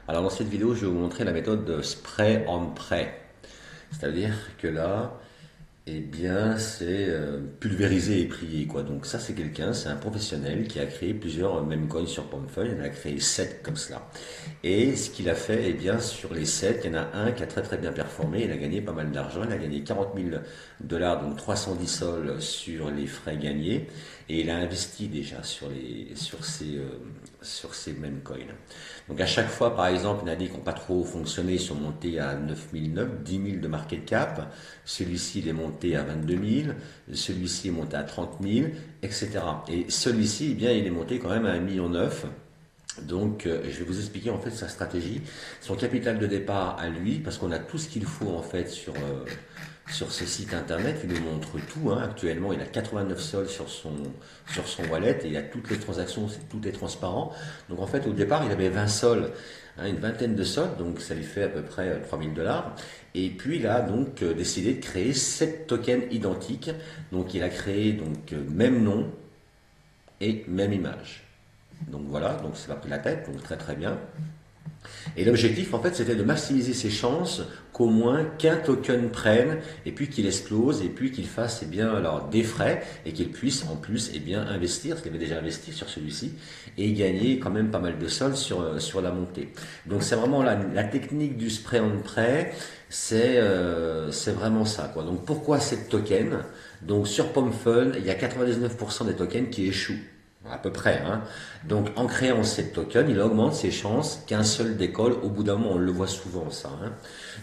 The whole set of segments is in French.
Alors dans cette vidéo, je vais vous montrer la méthode de spray on pray. C'est-à-dire que là, eh bien, c'est pulvériser et prier, quoi. Donc ça, c'est quelqu'un, c'est un professionnel qui a créé plusieurs meme coins sur Pumful. Il en a créé 7 comme cela. Et ce qu'il a fait, eh bien, sur les 7, il y en a un qui a très très bien performé. Il a gagné pas mal d'argent. Il a gagné 40 000 dollars, donc 310 sols sur les frais gagnés. Et il a investi déjà sur ces mêmes coins. Donc à chaque fois, par exemple, il y en a des qui n'ont pas trop fonctionné, ils sont montés à 9 009, 10 000 de market cap. Celui-ci, il est monté à 22 000. Celui-ci est monté à 30 000, etc. Et celui-ci, eh bien, il est monté quand même à 1,9 million. Donc, je vais vous expliquer en fait sa stratégie, son capital de départ à lui, parce qu'on a tout ce qu'il faut en fait sur ce site internet. Il nous montre tout. Hein. Actuellement, il a 89 sols sur son wallet et il a toutes les transactions, tout est transparent. Donc, en fait, au départ, il avait 20 sols, hein, une vingtaine de sols, donc ça lui fait à peu près 3000 dollars. Et puis, il a donc décidé de créer 7 tokens identiques. Donc, il a créé donc même nom et même image. Donc voilà, donc ça m'a pris la tête, donc très très bien. Et l'objectif en fait c'était de maximiser ses chances qu'au moins qu'un token prenne et puis qu'il explose et puis qu'il fasse eh bien alors des frais et qu'il puisse en plus eh bien investir, parce qu'il avait déjà investi sur celui-ci et gagner quand même pas mal de sols sur la montée. Donc c'est vraiment la technique du spray on prêt, c'est vraiment ça quoi. Donc pourquoi cette token? Donc sur Pumful, il y a 99% des tokens qui échouent. À peu près. Hein. Donc en créant cette token, il augmente ses chances qu'un seul décolle. Au bout d'un moment, on le voit souvent ça. Hein.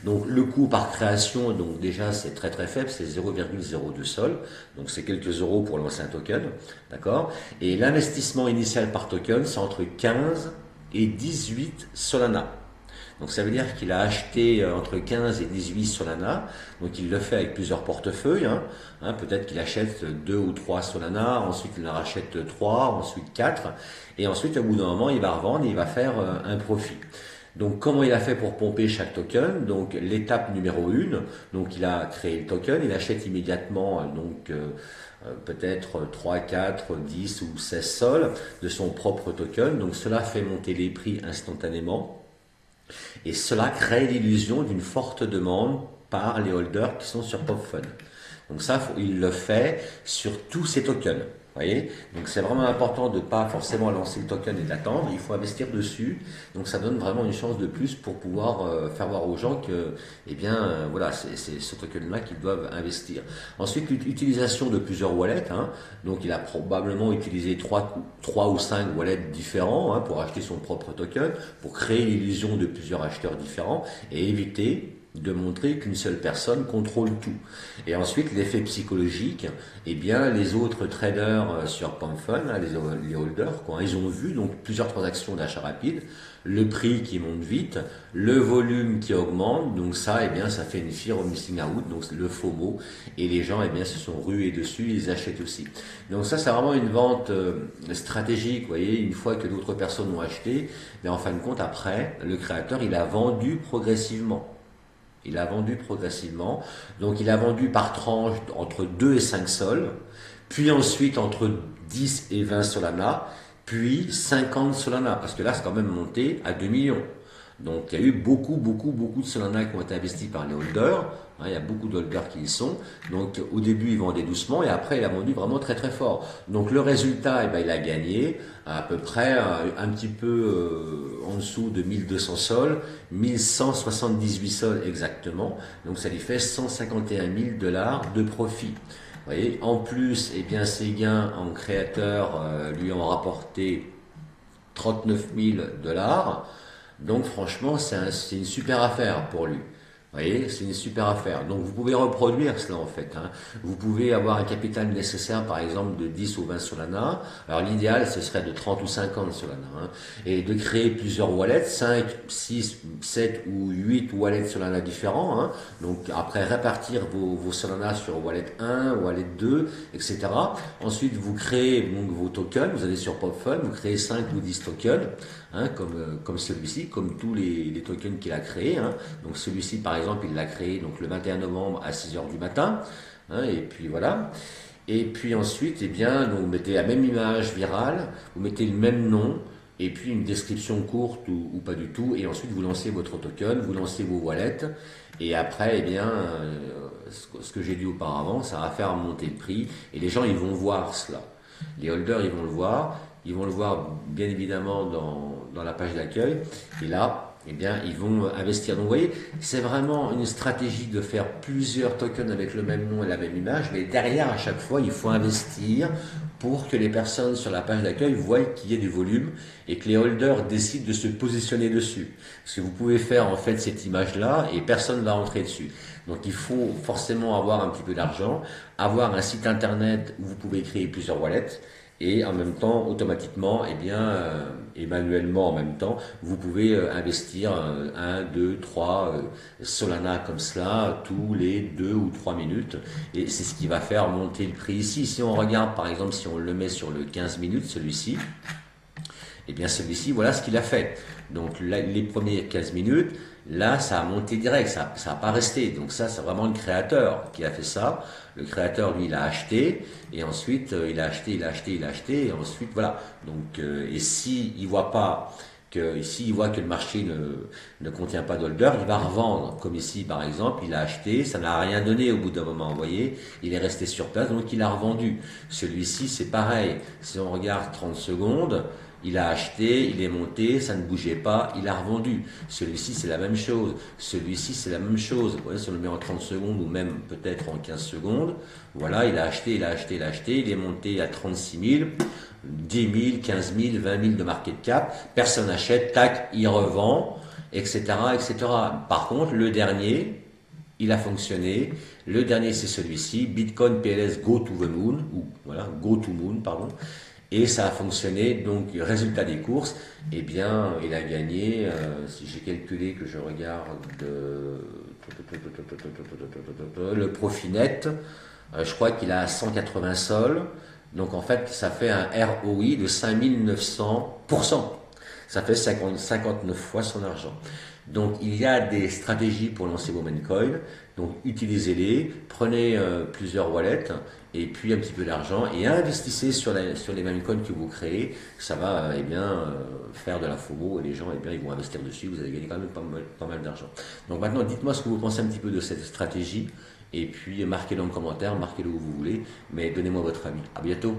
Donc le coût par création, donc déjà c'est très très faible, c'est 0,02 sol. Donc c'est quelques euros pour lancer un token. D'accord. Et l'investissement initial par token, c'est entre 15 et 18 Solana. Donc ça veut dire qu'il a acheté entre 15 et 18 Solana. Donc il le fait avec plusieurs portefeuilles. Hein, peut-être qu'il achète 2 ou 3 Solana, ensuite il en rachète 3, ensuite 4. Et ensuite au bout d'un moment il va revendre et il va faire un profit. Donc comment il a fait pour pomper chaque token? Donc l'étape numéro 1, donc il a créé le token, il achète immédiatement peut-être 3, 4, 10 ou 16 sols de son propre token. Donc cela fait monter les prix instantanément. Et cela crée l'illusion d'une forte demande par les holders qui sont sur PopFun. Donc ça, il le fait sur tous ces tokens. Voyez. Donc c'est vraiment important de ne pas forcément lancer le token et d'attendre, il faut investir dessus. Donc ça donne vraiment une chance de plus pour pouvoir faire voir aux gens que eh bien, voilà, c'est ce token-là qu'ils doivent investir. Ensuite, l'utilisation de plusieurs wallets. Hein. Donc il a probablement utilisé 3 ou 5 wallets différents hein, pour acheter son propre token, pour créer l'illusion de plusieurs acheteurs différents et éviter de montrer qu'une seule personne contrôle tout. Et ensuite, l'effet psychologique, eh bien, les autres traders sur Pumfun, hein, les holders, quand ils ont vu donc plusieurs transactions d'achat rapide, le prix qui monte vite, le volume qui augmente, donc ça, eh bien, ça fait une fear of missing out, donc le FOMO, et les gens, eh bien, se sont rués dessus, ils achètent aussi. Donc ça, c'est vraiment une vente stratégique, vous voyez, une fois que d'autres personnes ont acheté, mais en fin de compte, après, le créateur, il a vendu progressivement. Il a vendu progressivement. Donc il a vendu par tranche entre 2 et 5 sols, puis ensuite entre 10 et 20 Solana, puis 50 Solana, parce que là c'est quand même monté à 2 millions. Donc il y a eu beaucoup de Solana qui ont été investis par les holders. Hein, il y a beaucoup d'holders qui y sont. Donc au début, il vendait doucement et après, il a vendu vraiment très très fort. Donc le résultat, eh ben, il a gagné à peu près un petit peu en dessous de 1200 sols, 1178 sols exactement. Donc ça lui fait 151 000 dollars de profit. Vous voyez, en plus, eh bien, ses gains en créateur lui ont rapporté 39 000 dollars. Donc franchement, c'est une super affaire pour lui. Vous voyez, c'est une super affaire. Donc vous pouvez reproduire cela en fait. Hein. Vous pouvez avoir un capital nécessaire par exemple de 10 ou 20 Solana. Alors l'idéal ce serait de 30 ou 50 Solana. Hein. Et de créer plusieurs wallets, 5, 6, 7 ou 8 wallets Solana différents. Hein. Donc après répartir vos Solana sur wallet 1, wallet 2, etc. Ensuite vous créez donc, vos tokens, vous allez sur PopFun, vous créez 5 ou 10 tokens. Hein, comme celui-ci, comme tous les tokens qu'il a créés. Hein. Donc celui-ci, par exemple, il l'a créé donc, le 21 novembre à 6 heures du matin. Hein, et puis voilà. Et puis ensuite, eh bien, donc, vous mettez la même image virale, vous mettez le même nom, et puis une description courte ou pas du tout, et ensuite vous lancez votre token, vous lancez vos wallets, et après, eh bien, ce que j'ai dit auparavant, ça va faire monter le prix, et les gens, ils vont voir cela. Les holders, ils vont le voir bien évidemment dans la page d'accueil, et là, eh bien, ils vont investir. Donc, vous voyez, c'est vraiment une stratégie de faire plusieurs tokens avec le même nom et la même image, mais derrière, à chaque fois, il faut investir pour que les personnes sur la page d'accueil voient qu'il y ait du volume et que les holders décident de se positionner dessus. Parce que vous pouvez faire en fait cette image-là et personne ne va rentrer dessus. Donc il faut forcément avoir un petit peu d'argent, avoir un site internet où vous pouvez créer plusieurs wallets et en même temps, automatiquement, eh bien, et manuellement en même temps, vous pouvez investir 1, 2, 3 Solana comme cela tous les 2 ou 3 minutes. Et c'est ce qui va faire monter le prix ici. Si on regarde, par exemple, si on le met sur le 15 minutes, celui-ci, eh bien celui-ci, voilà ce qu'il a fait. Donc là, les premières 15 minutes, là, ça a monté direct, ça n'a pas resté. Donc ça, c'est vraiment le créateur qui a fait ça. Le créateur, lui, il a acheté, et ensuite, il a acheté, et ensuite, voilà. Donc, et si il voit pas que, ici, il voit que le marché ne contient pas d'holder, il va revendre. Comme ici, par exemple, il a acheté, ça n'a rien donné au bout d'un moment, vous voyez. Il est resté sur place, donc il a revendu. Celui-ci, c'est pareil. Si on regarde 30 secondes, il a acheté, il est monté, ça ne bougeait pas, il a revendu. Celui-ci, c'est la même chose. Celui-ci, c'est la même chose. Vous voyez, si on le met en 30 secondes ou même peut-être en 15 secondes, voilà, il a acheté, il est monté à 36 000, 10 000, 15 000, 20 000 de market cap, personne n'achète, tac, il revend, etc., etc. Par contre, le dernier, il a fonctionné. Le dernier, c'est celui-ci, Bitcoin PLS Go to the Moon, ou voilà, Go to Moon, pardon. Et ça a fonctionné, donc résultat des courses, eh bien, il a gagné, si j'ai calculé que je regarde le profit net, je crois qu'il a 180 sols, donc en fait, ça fait un ROI de 5900%. Ça fait 59 fois son argent. Donc il y a des stratégies pour lancer vos coins. Donc utilisez-les, prenez plusieurs wallets et puis un petit peu d'argent et investissez sur les coins que vous créez. Ça va eh bien faire de la FOMO et les gens eh bien ils vont investir dessus. Vous allez gagner quand même pas mal d'argent. Donc maintenant dites-moi ce que vous pensez un petit peu de cette stratégie et puis marquez-le en commentaire, marquez-le où vous voulez, mais donnez-moi votre avis. À bientôt.